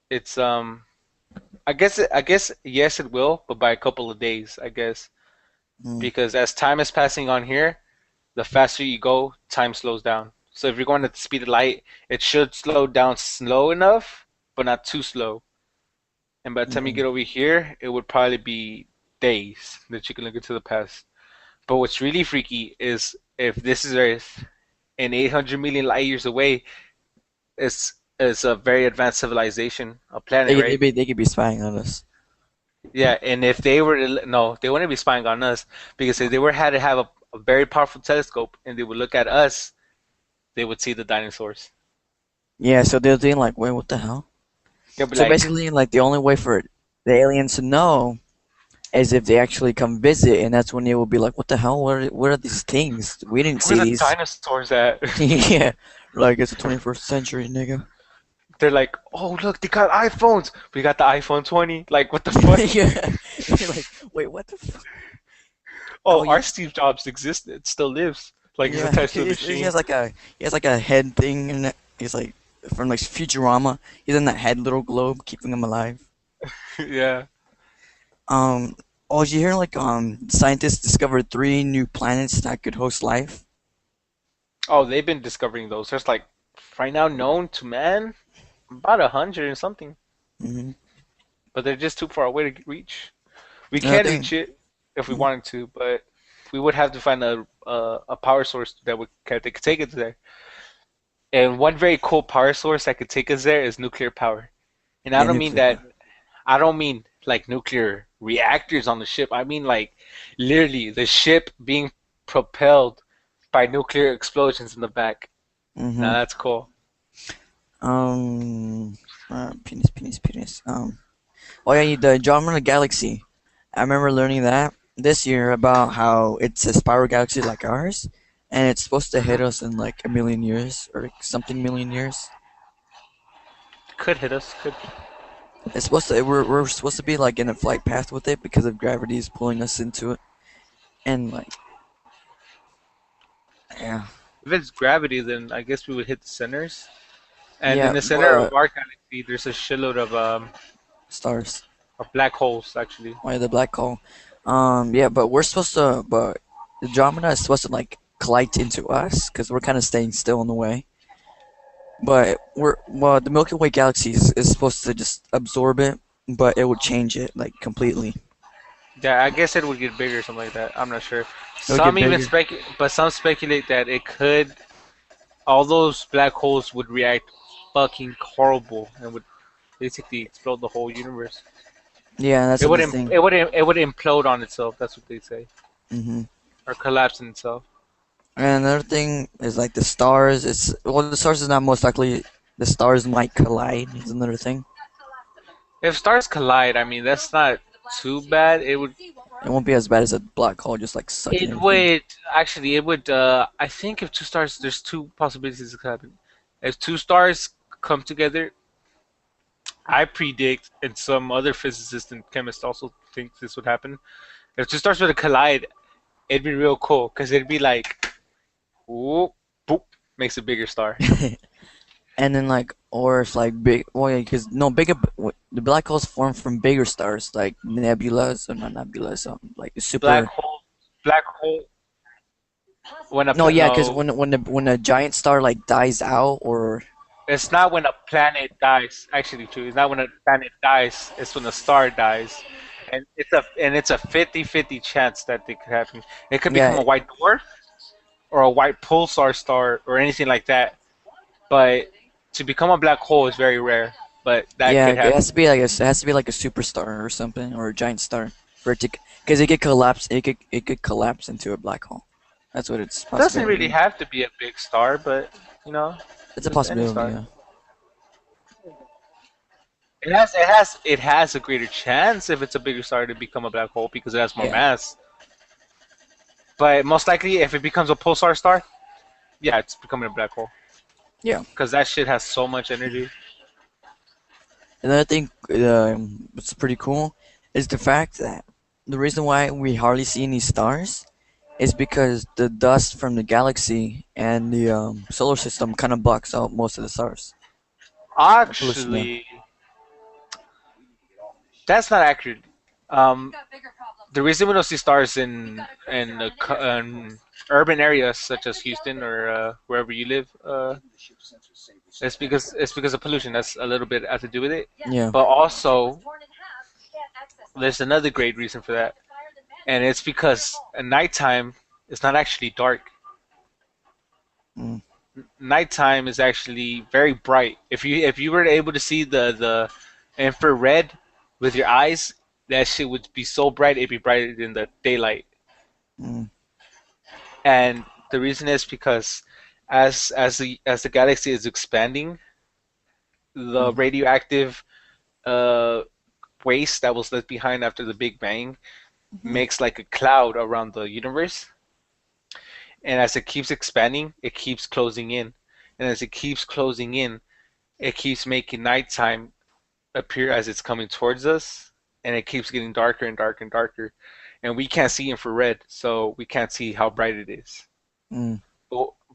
It's I guess yes it will, but by a couple of days, I guess, Mm, because as time is passing on here, the faster you go, time slows down. So if you're going at the speed of light, it should slow down slow enough, but not too slow. And by the time you mm. get over here, it would probably be days that you can look into the past. But what's really freaky is if this is Earth and 800 million light years away, it's a very advanced civilization, a planet, right? They could be spying on us. Yeah, and if they were to, no, they wouldn't be spying on us because if they were had to have a very powerful telescope and they would look at us, they would see the dinosaurs. Yeah, so they're thinking like, wait, what the hell? They'll be So like, basically, like the only way for the aliens to know is if they actually come visit, and that's when they will be like, what the hell? What are these things? We didn't "Where see the these. dinosaurs at?" Yeah, like it's the 21st century, nigga. They're like, "Oh, look, they got iPhones. We got the iPhone 20. Like, what the fuck? Yeah, you're like, wait, what the? Oh, Oh, you, our Steve Jobs existed, still lives. Like, he's yeah, attached to a he machine." has like a head thing, and he's like from like Futurama. He's in that head little globe, keeping him alive. Yeah. Um, oh, did you hear like scientists discovered three new planets that could host life? Oh, they've been discovering those. There's like right now known to man about 100 and something, Mm-hmm. but they're just too far away to reach. We Another can thing. reach it if we Mhm. wanted to, but we would have to find a power source that could take us there. And one very cool power source that could take us there is nuclear power. And I Yeah, don't mean nuclear that. power. I don't mean like nuclear reactors on the ship. I mean like literally the ship being propelled by nuclear explosions in the back. Now Mm-hmm. that's cool. Penis. Oh yeah, the Andromeda Galaxy. I remember learning that this year about how it's a spiral galaxy like ours, and it's supposed to hit Hmm. us in like a million years or like something million years. Could hit us. Could. It's supposed to. We're supposed to be like in a flight path with it because of gravity is pulling us into it, and like yeah, If it's gravity, then I guess we would hit the centers. And in yeah, the center of but our galaxy, there's a shitload stars. of black holes actually. Why the black hole? Yeah, but we're supposed to. But Andromeda is supposed to like collide into us because we're kind of staying still in the way. But the Milky Way galaxy is supposed to just absorb it, but it would change it like completely. Yeah, I guess it would get bigger or something like that. I'm not sure. It would get Some even bigger. speculate that it could. All those black holes would react fucking horrible and would basically explode the whole universe. Yeah, that's It would the thing. it would implode on itself. That's what they say, Hmm. or collapse in itself. And another thing is like the stars. It's well, the stars is not most likely. The stars might collide. Is another thing. If stars collide, I mean that's not too bad. It won't be as bad as a black hole just like sucking It everything. would actually. It would. I think if two stars, there's two possibilities it could happen. If two stars come together, I predict, and some other physicists and chemists also think this would happen. If two stars were to collide, it'd be real cool because it'd be like, whoop, boop, makes a bigger star. And then like, or if like big, well, yeah, because no bigger, the black holes form from bigger stars like nebulas or not nebulas, like Black super. hole, black hole. When a No, yeah, because no, when a giant star like dies out, or it's not when a planet dies. Actually, true. It's not when a planet dies. It's when a star dies, and it's a 50-50 chance that it could happen. It could become yeah, a white dwarf or a white pulsar star or anything like that. But to become a black hole is very rare. But that yeah, could it happen. has to be like it has to be like a superstar or something, or a giant star for it to, because it could collapse. It could collapse into a black hole. That's what its Doesn't really possibility. have to be a big star, but you know, It's a just any possibility. star. Yeah. It has a greater chance if it's a bigger star to become a black hole because it has more Yeah. mass. But most likely, if it becomes a pulsar star, yeah, it's becoming a black hole Yeah. because that shit has so much energy. Another thing that's pretty cool is the fact that the reason why we hardly see any stars is because the dust from the galaxy and the solar system kind of blocks out most of the stars. Pollution them. Actually, That's not accurate. Um, the reason we don't see stars in urban areas such as Houston or wherever you live, it's because of pollution. That's a little bit has to do with it. Yeah. But also, there's another great reason for that, and it's because at nighttime it's not actually dark. Mm, Nighttime is actually very bright. If you were able to see the infrared with your eyes, that shit would be so bright it'd be brighter than the daylight. mm, And the reason is because as the galaxy is expanding, the mm, radioactive uh, waste that was left behind after the Big Bang mm, makes like a cloud around the universe. And as it keeps expanding, it keeps closing in. And as it keeps closing in, it keeps making nighttime appear as it's coming towards us. And it keeps getting darker and darker and darker. And we can't see infrared, so we can't see how bright it is. mm.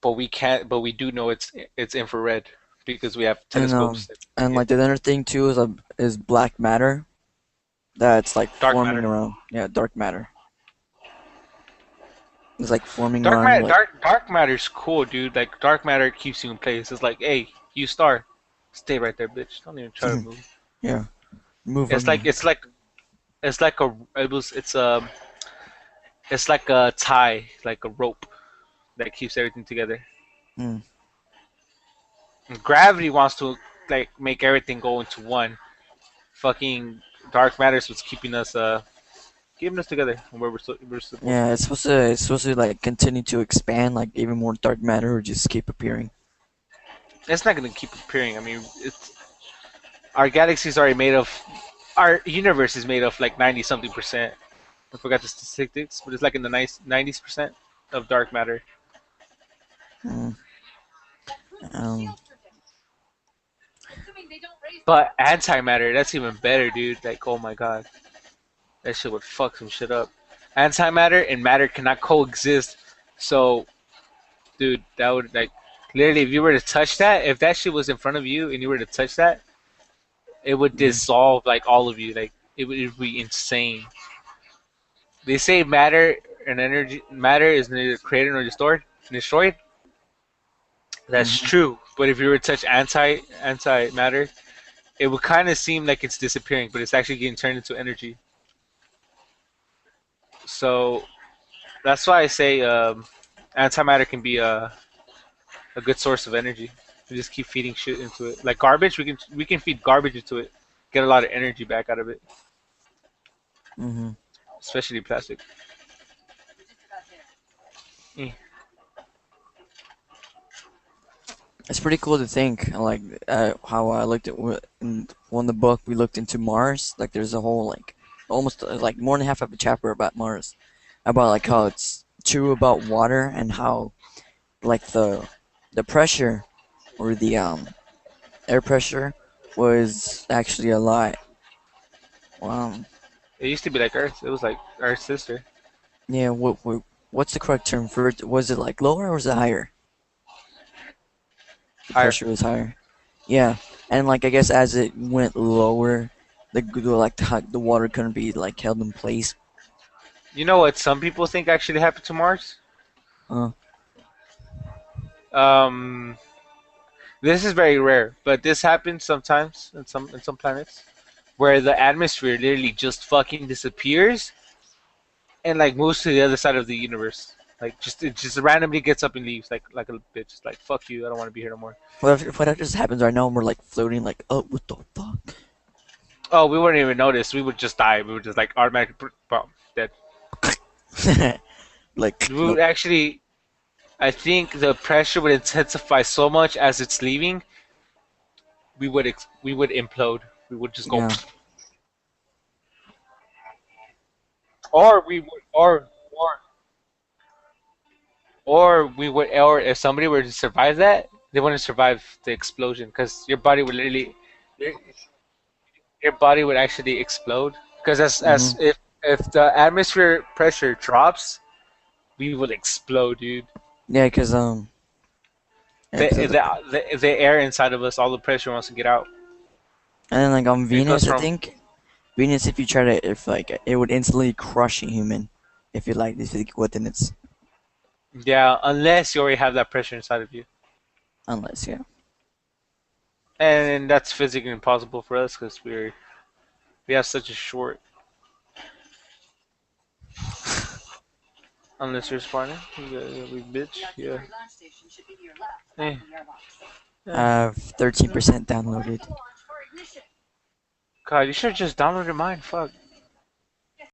But we can't. But we do know it's infrared because we have And telescopes that can and see it. like the other thing too is black matter that's like Dark forming matter. around. Yeah, dark matter. It's like forming Dark around matter. like Dark matter's cool, dude. Like dark matter keeps you in place. It's like, hey, you star, stay right there, bitch. Don't even try to move. yeah, move It's from like here. it's like it's like a it was it's like a tie, like a rope that keeps everything together. Mm, And gravity wants to like make everything go into one. Fucking dark matter's what's keeping us together, and where we're supposed to yeah, be. it's supposed to like continue to expand like even more dark matter or just keep appearing. It's not gonna keep appearing. I mean, it's our galaxy is already made of. Our universe is made of like 90 something percent. I forgot the statistics, but it's like in the nice 90% of dark matter. Mm, um, But antimatter, that's even better, dude. Like, oh my god, that shit would fuck some shit up. Antimatter and matter cannot coexist. So, dude, that would like literally, if you were to touch that, if that shit was in front of you and you were to touch that, it would mm, dissolve like all of you. Like, it would be insane. They say matter is neither created nor destroyed. That's mhm, true. But if you were to touch antimatter, it would kind of seem like it's disappearing, but it's actually getting turned into energy. So that's why I say antimatter can be a good source of energy. We just keep feeding shit into it, like garbage. We can feed garbage into it, get a lot of energy back out of it, mhm. especially plastic. Eh. It's pretty cool to think like how I looked at in one the book we looked into Mars. Like there's a whole like almost like more than half of a chapter about Mars, about like how it's true about water and how like the pressure or the air pressure was actually a lie. Um, It used to be like Earth. It was like Earth's sister. yeah. What's the correct term for it? Was it like lower or was it higher? The Higher. pressure was higher. Yeah, and like I guess as it went lower, the water couldn't be like held in place. You know what some people think actually happened to Mars? Uh, Um, this is very rare, but this happens sometimes in some planets where the atmosphere literally just fucking disappears and like moves to the other side of the universe. Like just it just randomly gets up and leaves like a bitch. It's like fuck you, I don't want to be here no more. what if just happens right now and we're like floating like oh what the fuck? Oh, we wouldn't even notice. We would just die. We would just like automatically bomb dead. Like We would nope. actually. I think the pressure would intensify so much as it's leaving. We would implode. We would just go, Yeah. or we would, or if somebody were to survive that, they wouldn't survive the explosion because your, your body would actually explode. Because as Mhm. if the atmosphere pressure drops, we would explode, dude. Yeah, cause yeah, The, 'cause of the the air inside of us, all the pressure wants to get out. and then like on It goes Venus, I from think Venus, if you try to, if like it would instantly crush a human, if you like this within its, Yeah, unless you already have that pressure inside of you, unless yeah. and that's physically impossible for us because we have such a short. Unless you're Spartan, we bitch. Yeah. Eh, I yeah. have 13% downloaded. God, you should have just downloaded mine. Fuck.